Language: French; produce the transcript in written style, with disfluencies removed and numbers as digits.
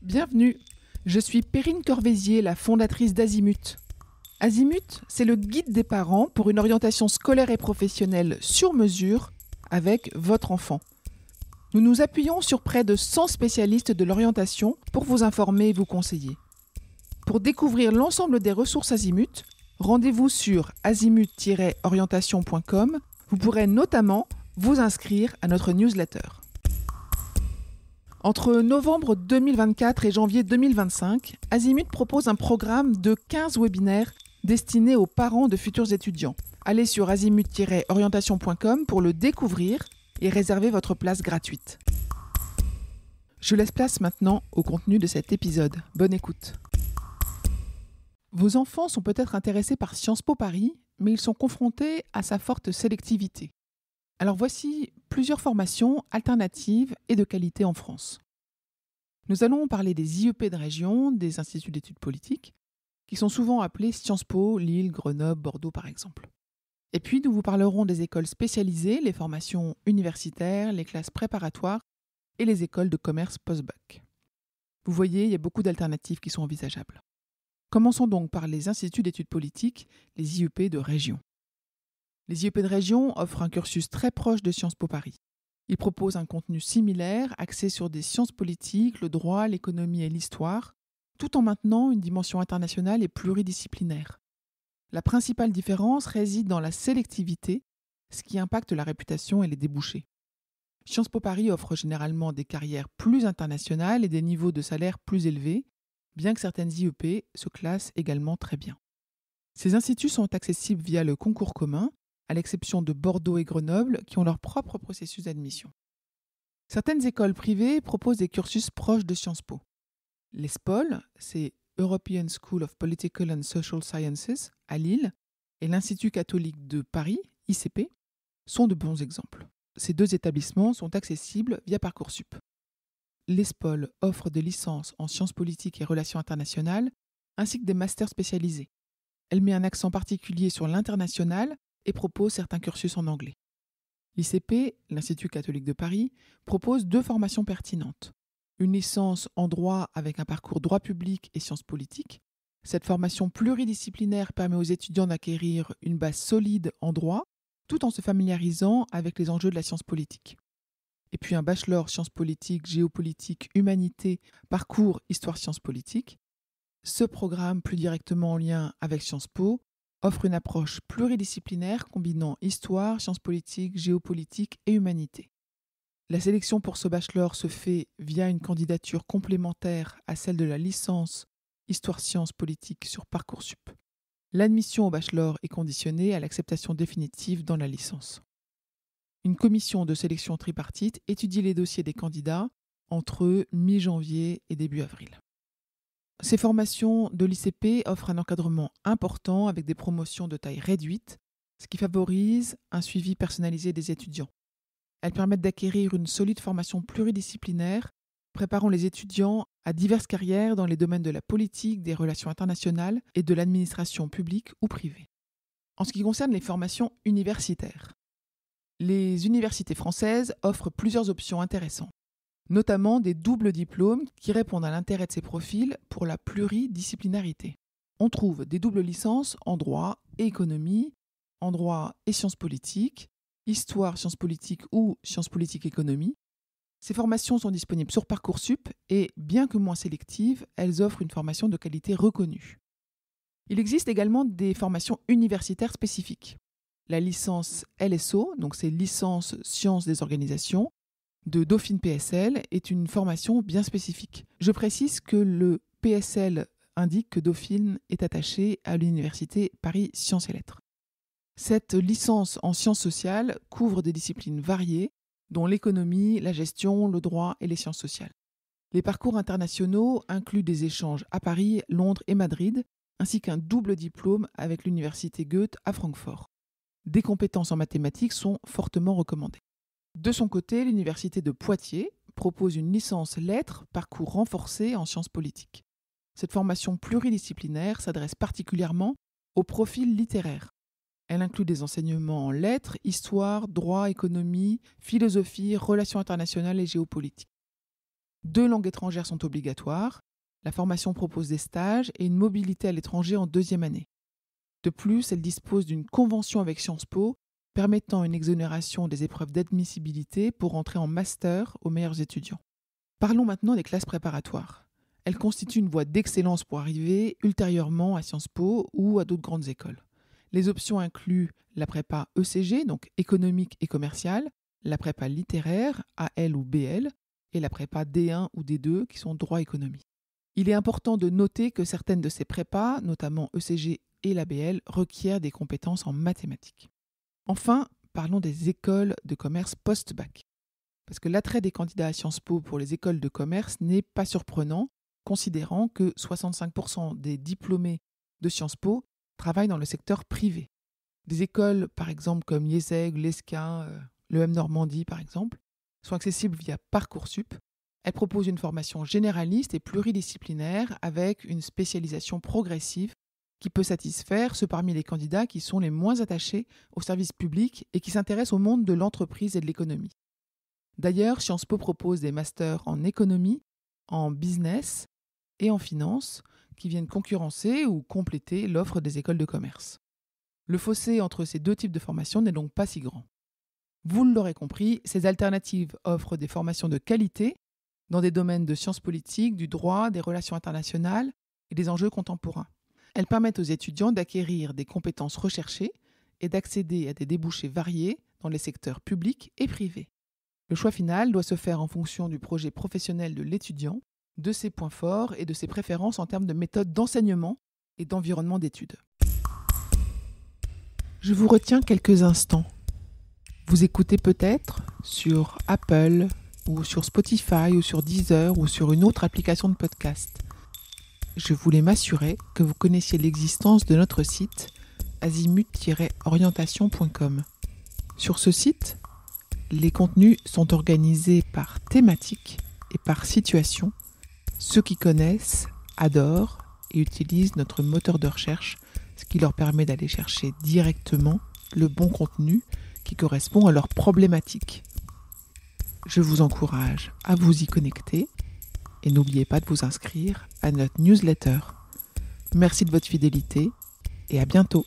Bienvenue, je suis Perrine Corvézier, la fondatrice d'Azimut. Azimut, c'est le guide des parents pour une orientation scolaire et professionnelle sur mesure avec votre enfant. Nous nous appuyons sur près de 100 spécialistes de l'orientation pour vous informer et vous conseiller. Pour découvrir l'ensemble des ressources Azimut, rendez-vous sur azimut-orientation.com. Vous pourrez notamment vous inscrire à notre newsletter. Entre novembre 2024 et janvier 2025, Azimut propose un programme de 15 webinaires destinés aux parents de futurs étudiants. Allez sur azimut-orientation.com pour le découvrir et réserver votre place gratuite. Je laisse place maintenant au contenu de cet épisode. Bonne écoute. Vos enfants sont peut-être intéressés par Sciences Po Paris, mais ils sont confrontés à sa forte sélectivité. Alors voici plusieurs formations alternatives et de qualité en France. Nous allons parler des IEP de région, des instituts d'études politiques, qui sont souvent appelés Sciences Po, Lille, Grenoble, Bordeaux par exemple. Et puis nous vous parlerons des écoles spécialisées, les formations universitaires, les classes préparatoires et les écoles de commerce post-bac. Vous voyez, il y a beaucoup d'alternatives qui sont envisageables. Commençons donc par les instituts d'études politiques, les IEP de région. Les IEP de région offrent un cursus très proche de Sciences Po Paris. Ils proposent un contenu similaire, axé sur des sciences politiques, le droit, l'économie et l'histoire, tout en maintenant une dimension internationale et pluridisciplinaire. La principale différence réside dans la sélectivité, ce qui impacte la réputation et les débouchés. Sciences Po Paris offre généralement des carrières plus internationales et des niveaux de salaire plus élevés, bien que certaines IEP se classent également très bien. Ces instituts sont accessibles via le concours commun, à l'exception de Bordeaux et Grenoble, qui ont leur propre processus d'admission. Certaines écoles privées proposent des cursus proches de Sciences Po. L'ESPOL, c'est European School of Political and Social Sciences, à Lille, et l'Institut catholique de Paris, ICP, sont de bons exemples. Ces deux établissements sont accessibles via Parcoursup. L'ESPOL offre des licences en sciences politiques et relations internationales, ainsi que des masters spécialisés. Elle met un accent particulier sur l'international et propose certains cursus en anglais. L'ICP, l'Institut catholique de Paris, propose 2 formations pertinentes. Une licence en droit avec un parcours droit public et sciences politiques. Cette formation pluridisciplinaire permet aux étudiants d'acquérir une base solide en droit, tout en se familiarisant avec les enjeux de la science politique. Et puis un bachelor sciences politiques, géopolitique, humanité, parcours histoire sciences politiques. Ce programme, plus directement en lien avec Sciences Po, offre une approche pluridisciplinaire combinant histoire, sciences politiques, géopolitique et humanité. La sélection pour ce bachelor se fait via une candidature complémentaire à celle de la licence histoire sciences politiques sur Parcoursup. L'admission au bachelor est conditionnée à l'acceptation définitive dans la licence. Une commission de sélection tripartite étudie les dossiers des candidats entre mi-janvier et début avril. Ces formations de l'ICP offrent un encadrement important avec des promotions de taille réduite, ce qui favorise un suivi personnalisé des étudiants. Elles permettent d'acquérir une solide formation pluridisciplinaire, préparant les étudiants à diverses carrières dans les domaines de la politique, des relations internationales et de l'administration publique ou privée. En ce qui concerne les formations universitaires, les universités françaises offrent plusieurs options intéressantes, notamment des doubles diplômes qui répondent à l'intérêt de ces profils pour la pluridisciplinarité. On trouve des doubles licences en droit et économie, en droit et sciences politiques, histoire, sciences politiques ou sciences politiques économie. Ces formations sont disponibles sur Parcoursup et, bien que moins sélectives, elles offrent une formation de qualité reconnue. Il existe également des formations universitaires spécifiques. La licence LSO, donc c'est licence sciences des organisations, de Dauphine PSL est une formation bien spécifique. Je précise que le PSL indique que Dauphine est attaché à l'université Paris Sciences et Lettres. Cette licence en sciences sociales couvre des disciplines variées, dont l'économie, la gestion, le droit et les sciences sociales. Les parcours internationaux incluent des échanges à Paris, Londres et Madrid, ainsi qu'un double diplôme avec l'université Goethe à Francfort. Des compétences en mathématiques sont fortement recommandées. De son côté, l'université de Poitiers propose une licence lettres, parcours renforcé en sciences politiques. Cette formation pluridisciplinaire s'adresse particulièrement aux profils littéraires. Elle inclut des enseignements en lettres, histoire, droit, économie, philosophie, relations internationales et géopolitique. 2 langues étrangères sont obligatoires. La formation propose des stages et une mobilité à l'étranger en 2e année. De plus, elle dispose d'une convention avec Sciences Po permettant une exonération des épreuves d'admissibilité pour entrer en master aux meilleurs étudiants. Parlons maintenant des classes préparatoires. Elles constituent une voie d'excellence pour arriver ultérieurement à Sciences Po ou à d'autres grandes écoles. Les options incluent la prépa ECG, donc économique et commerciale, la prépa littéraire, AL ou BL, et la prépa D1 ou D2 qui sont droit économie. Il est important de noter que certaines de ces prépas, notamment ECG et la BL, requièrent des compétences en mathématiques. Enfin, parlons des écoles de commerce post-bac. Parce que l'attrait des candidats à Sciences Po pour les écoles de commerce n'est pas surprenant, considérant que 65% des diplômés de Sciences Po travaillent dans le secteur privé. Des écoles, par exemple, comme l'IESEG, l'ESCA, l'EM Normandie, par exemple, sont accessibles via Parcoursup. Elles proposent une formation généraliste et pluridisciplinaire avec une spécialisation progressive qui peut satisfaire ceux parmi les candidats qui sont les moins attachés au service public et qui s'intéressent au monde de l'entreprise et de l'économie. D'ailleurs, Sciences Po propose des masters en économie, en business et en finance qui viennent concurrencer ou compléter l'offre des écoles de commerce. Le fossé entre ces 2 types de formations n'est donc pas si grand. Vous l'aurez compris, ces alternatives offrent des formations de qualité dans des domaines de sciences politiques, du droit, des relations internationales et des enjeux contemporains. Elles permettent aux étudiants d'acquérir des compétences recherchées et d'accéder à des débouchés variés dans les secteurs publics et privés. Le choix final doit se faire en fonction du projet professionnel de l'étudiant, de ses points forts et de ses préférences en termes de méthode d'enseignement et d'environnement d'études. Je vous retiens quelques instants. Vous écoutez peut-être sur Apple ou sur Spotify ou sur Deezer ou sur une autre application de podcast. Je voulais m'assurer que vous connaissiez l'existence de notre site azimut-orientation.com. Sur ce site, les contenus sont organisés par thématique et par situation. Ceux qui connaissent, adorent et utilisent notre moteur de recherche, ce qui leur permet d'aller chercher directement le bon contenu qui correspond à leur problématique. Je vous encourage à vous y connecter et n'oubliez pas de vous inscrire à notre newsletter. Merci de votre fidélité et à bientôt.